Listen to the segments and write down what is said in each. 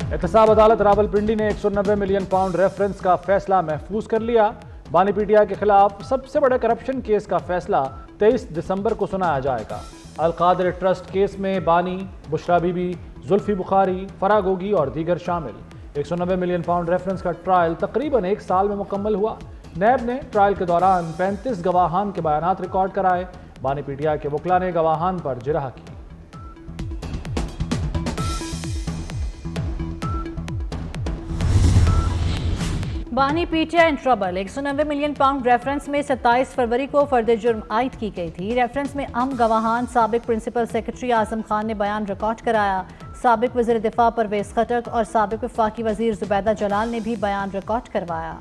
एहतसाब अदालत रावलपिंडी ने 190 मिलियन पाउंड रेफरेंस का फैसला महफूज कर लिया। बानी पीटीआई के खिलाफ सबसे बड़े करप्शन केस का फैसला 23 दिसंबर को सुनाया जाएगा। अल-कादिर ट्रस्ट केस में बानी, बुशरा बीबी, जुल्फी बुखारी, फराह गोगी और दीगर शामिल। 190 मिलियन पाउंड रेफरेंस का ट्रायल तकरीबन 1 साल में मुकम्मल हुआ। नैब ने ट्रायल के दौरान 35 गवाहान के बयानात रिकॉर्ड कराए। बानी पीटीआई के वकला ने गवाहान पर जिरह की। बानी PTI in trouble. 190 million pound reference में 27 फरवरी को फर्द जुर्म आयद की गई थी। रेफरेंस में अहम गवाहान साबिक प्रिंसिपल सेक्रेटरी आजम खान ने बयान रिकॉर्ड कराया। साबिक वज़ीर दिफा परवेज खटक और साबिक वफाकी वज़ीर जुबैदा जलाल ने भी बयान रिकॉर्ड करवाया।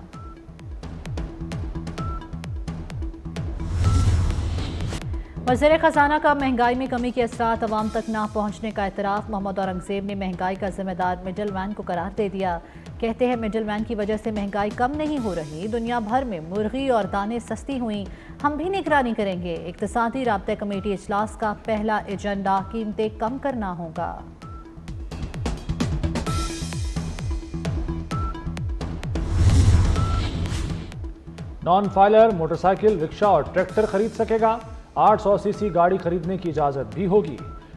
वज़ीर ख़जाना का महंगाई में कमी के असरात अवाम तक ना पहुँचने का एतराफ़। मोहम्मद औरंगज़ेब ने महंगाई का जिम्मेदार मिडल मैन को करार दे दिया। कहते हैं मिडल मैन की वजह से महंगाई कम नहीं हो रही। दुनिया भर में मुर्गी और दाने सस्ती हुई, हम भी निगरानी करेंगे। इक़्तिसादी राब्ता कमेटी इजलास का पहला एजेंडा कीमतें कम करना होगा। नॉन फाइलर मोटरसाइकिल, रिक्शा और ट्रैक्टर खरीद सकेगा। 800 सीसी गाड़ी खरीदने की इजाजत भी होगी।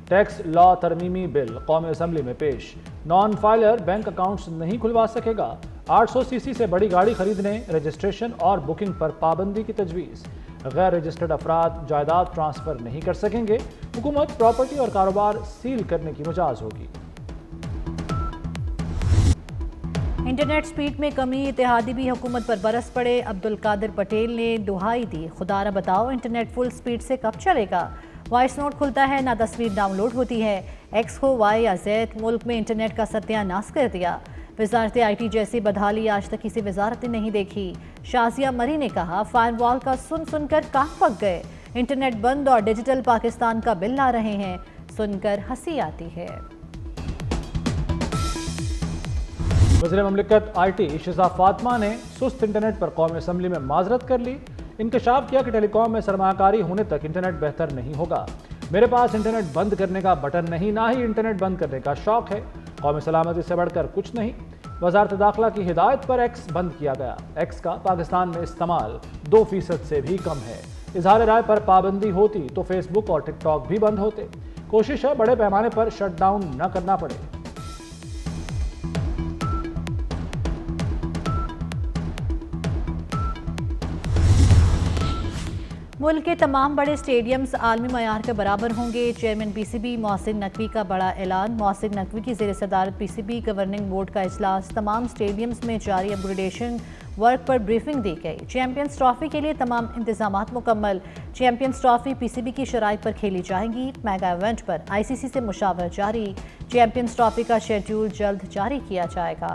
टैक्स लॉ तरमीमी बिल कौमी असम्बली में पेश। नॉन फाइलर बैंक अकाउंट्स नहीं खुलवा सकेगा। 800 सीसी से बड़ी गाड़ी खरीदने, रजिस्ट्रेशन और बुकिंग पर पाबंदी की तजवीज़। गैर रजिस्टर्ड अफराद जायदाद ट्रांसफ़र नहीं कर सकेंगे। हुकूमत प्रॉपर्टी और कारोबार सील करने की मिजाज होगी। इंटरनेट स्पीड में कमी, इत्तेहादी भी हुकूमत पर बरस पड़े। अब्दुल कादिर पटेल ने दुहाई दी, खुदा न बताओ इंटरनेट फुल स्पीड से कब चलेगा। वॉइस नोट खुलता है ना तस्वीर डाउनलोड होती है। एक्स हो वाई या जेड, मुल्क में इंटरनेट का सत्यानाश कर दिया। वजारत IT जैसी बदहाली आज तक किसी वजारत ने नहीं देखी। शाजिया मरी ने कहा, फायरवॉल का सुन सुनकर कान पक गए। इंटरनेट बंद और डिजिटल पाकिस्तान का बिल ला रहे हैं, सुनकर हंसी आती है। वज़ीर ममलिकत IT शिजा फातिमा ने सुस्त इंटरनेट पर कौमी असम्बली में माजरत कर ली। इंकशाफ किया कि टेलीकॉम में सरमाकारी होने तक इंटरनेट बेहतर नहीं होगा। मेरे पास इंटरनेट बंद करने का बटन नहीं, ना ही इंटरनेट बंद करने का शौक है। कौमी सलामती से बढ़कर कुछ नहीं। वजारत दाखिला की हिदायत पर एक्स बंद किया गया। एक्स का पाकिस्तान में इस्तेमाल 2% से भी कम है। इजहार राय पर पाबंदी होती तो फेसबुक और टिकटॉक भी बंद होते। कोशिश है बड़े पैमाने पर शटडाउन न करना पड़े। मुल्क के तमाम बड़े स्टेडियम्स आलमी मयार के बराबर होंगे। चेयरमैन PCB मोहसिन नकवी का बड़ा ऐलान। मोहसिन नकवी की ज़ेर सदारत PCB गवर्निंग बोर्ड का इजलास। तमाम स्टेडियम्स में जारी अपग्रेडेशन वर्क पर ब्रीफिंग दी गई। चैंपियंस ट्रॉफी के लिए तमाम इंतजामात मुकम्मल। चैंपियंस ट्रॉफी PCB की शराइत पर खेली जाएंगी। मेगा इवेंट पर ICC से मुशावरत जारी। चैंपियंस ट्रॉफी का शेड्यूल जल्द जारी किया जाएगा।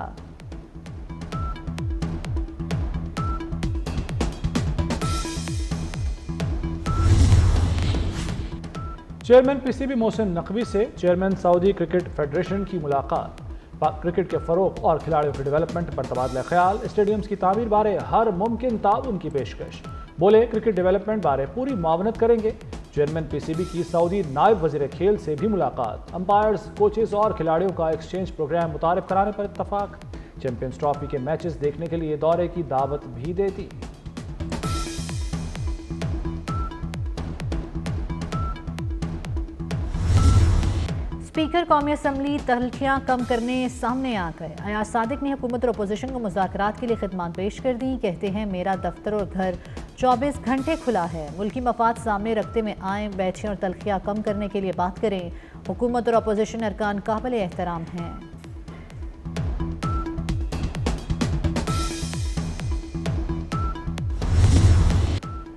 चेयरमैन PCB मोहसिन नकवी से चेयरमैन सऊदी क्रिकेट फेडरेशन की मुलाकात। क्रिकेट के फ़रोग़ और खिलाड़ियों के डेवलपमेंट पर तबादला ख्याल। स्टेडियम्स की तामीर बारे हर मुमकिन ताउन की पेशकश। बोले क्रिकेट डेवलपमेंट बारे पूरी मावनत करेंगे। चेयरमैन PCB की सऊदी नायब वज़ीर खेल से भी मुलाकात। अंपायर्स, कोचेस और खिलाड़ियों का एक्सचेंज प्रोग्राम मुतारिफ कराने पर इत्तफाक। चैंपियंस ट्रॉफी के मैचेस देखने के लिए दौरे की दावत भी दे दी। स्पीकर कौमी असम्बली तहलखियाँ कम करने सामने आ गए। अयाज सादिक ने हुकूमत और अपोजिशन को मुज़ाकरात के लिए खिदमत पेश कर दी। कहते हैं मेरा दफ्तर और घर 24 घंटे खुला है। मुल्की मफाद सामने रखते में आएँ, बैठें और तलखियाँ कम करने के लिए बात करें। हुकूमत और अपोजिशन अरकान काबिल एहतराम हैं।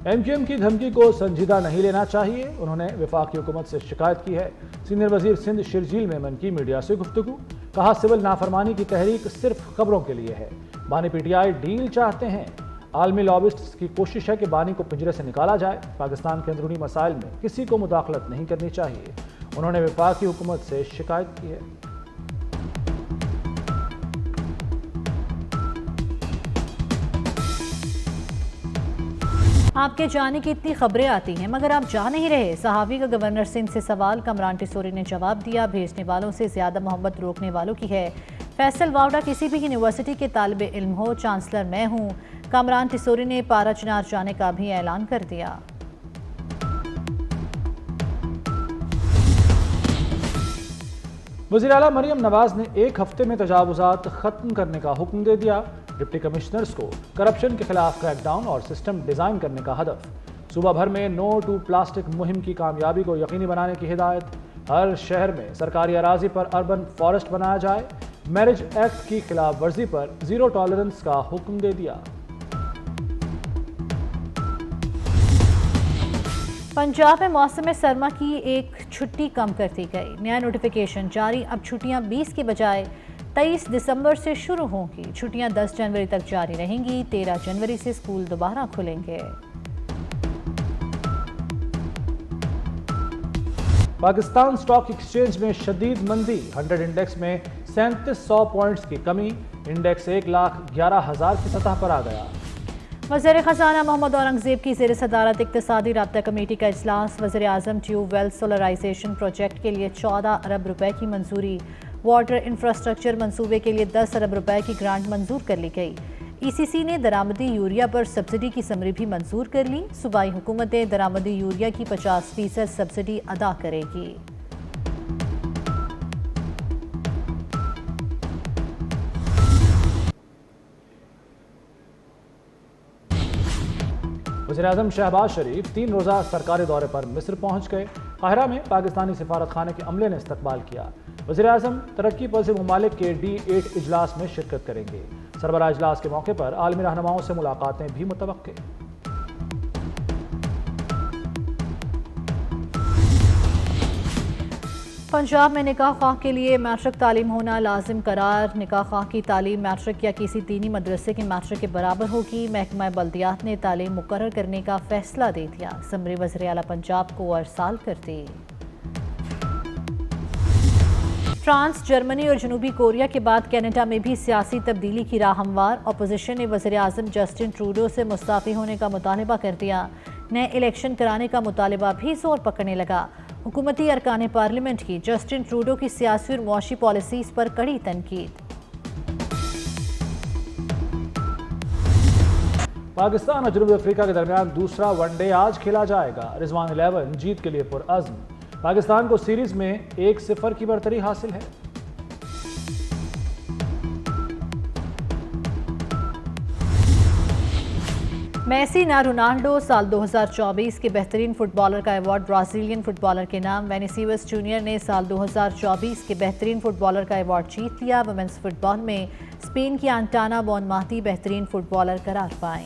MQM की धमकी को संजीदा नहीं लेना चाहिए। उन्होंने वफाकी हुकूमत से शिकायत की है। सीनियर वजीर सिंध शिरजील मेमन की मीडिया से गुफ्तगू। कहा सिविल नाफरमानी की तहरीक सिर्फ खबरों के लिए है। बानी PTI डील चाहते हैं। आलमी लॉबिस्ट्स की कोशिश है कि बानी को पिंजरे से निकाला जाए। पाकिस्तान के अंदरूनी मसाइल में किसी को मुदाखलत नहीं करनी चाहिए। उन्होंने वफाकी हुकूमत से शिकायत की है। आपके जाने की इतनी खबरें आती हैं मगर आप जा नहीं रहे। सहावी का गवर्नर सिंध से सवाल। कमरान टिसोरी ने जवाब दिया, भेजने वालों से ज्यादा मोहब्बत रोकने वालों की है। फैसल वावड़ा किसी भी यूनिवर्सिटी के तालिब इल्म हो, चांसलर मैं हूँ। कामरान तिसोरी ने पारा चिनार जाने का भी ऐलान कर दिया। वज़ीर आला मरियम नवाज ने 1 हफ्ते में तजावुज़ात खत्म करने का हुक्म दे दिया। डिप्टी कमिश्नर्स को करप्शन के खिलाफ क्रैकडाउन और सिस्टम डिजाइन करने का हदफ। सूबा भर में नो टू प्लास्टिक मुहिम की कामयाबी को यकीनी बनाने की हिदायत। हर शहर में सरकारी अराजी पर अर्बन फॉरेस्ट बनाया जाए। मैरिज एक्ट की खिलाफ वर्जी पर जीरो टॉलरेंस का हुक्म दे दिया। पंजाब में मौसम सरमा की एक छुट्टी कम कर दी गई। नया नोटिफिकेशन जारी। अब छुट्टियां 20 के बजाय 23 दिसंबर से शुरू होंगी। छुट्टियां 10 जनवरी तक जारी रहेंगी। 13 जनवरी से स्कूल दोबारा खुलेंगे। पाकिस्तान स्टॉक एक्सचेंज में शदीद मंदी। 100 इंडेक्स में 3700 पॉइंट्स की कमी। इंडेक्स 1,11,000 की सतह पर आ गया। वज़ीर ख़जाना मोहम्मद औरंगज़ेब की ज़ेर सदारत इक़्तिसादी राब्ता कमेटी का इजलास। वज़ीर आज़म ट्यूबवेल सोलराइजेशन प्रोजेक्ट के लिए 14 अरब रुपए की मंजूरी। वाटर इंफ्रास्ट्रक्चर मंसूबे के लिए 10 अरब रुपए की ग्रांट मंजूर कर ली गई। ECC ने दरामदी यूरिया पर सब्सिडी की समरी भी मंजूर कर ली। सूबाई हुकूमतें दरामदी यूरिया की 50% सब्सिडी अदा करेगी। वज़ीर-ए-आज़म शहबाज शरीफ 3 रोज़ा सरकारी दौरे पर मिस्र पहुंच गए। काहिरा में पाकिस्तानी सिफारत खाने के अमले ने इस्तकबाल किया। वज़ीर-ए-आज़म तरक्की पज़ीर ममालिक के D8 इजलास में शिरकत करेंगे। सरबराह इजलास के मौके पर आलमी रहनुमाओं से मुलाकातें भी मुतवक्के। पंजाब में निकाह ख्वाह के लिए मैट्रिक तालीम होना लाजिम करार। निकाह ख्वाह की तालीम मैट्रिक या किसी दीनी मदरसे के मैट्रिक के बराबर होगी। महकमा बल्दियात ने तालीम मुकर्रर करने का फैसला दे दिया। असम्बली वज़ीर आला पंजाब को अरसाल कर दी। फ्रांस, जर्मनी और जनूबी कोरिया के बाद कनाडा में भी सियासी तब्दीली की राह हमवार। अपोजिशन ने वज़ीर आज़म जस्टिन ट्रूडो से मुस्ताफ़ी होने का मुतालबा कर दिया। नए इलेक्शन कराने का मुतालबा भी जोर पकड़ने लगा। हुकूमती अरकान पार्लियामेंट की जस्टिन ट्रूडो की सियासी और मुआशी पॉलिसीज पर कड़ी तनकीद। पाकिस्तान और जनूबी अफ्रीका के दरमियान दूसरा वनडे आज खेला जाएगा। रिजवान 11 जीत के लिए पुरअज़्म। पाकिस्तान को सीरीज में 1-0 की बरतरी हासिल है। मेसी ना रोनाल्डो। साल 2024 के बेहतरीन फुटबॉलर का अवार्ड ब्राजीलियन फुटबॉलर के नाम। वेनिसिवस जूनियर ने साल 2024 के बेहतरीन फुटबॉलर का अवार्ड जीत लिया। वुमेन्स फुटबॉल में स्पेन की आंटाना बोनमाती बेहतरीन फुटबॉलर करार पाएं।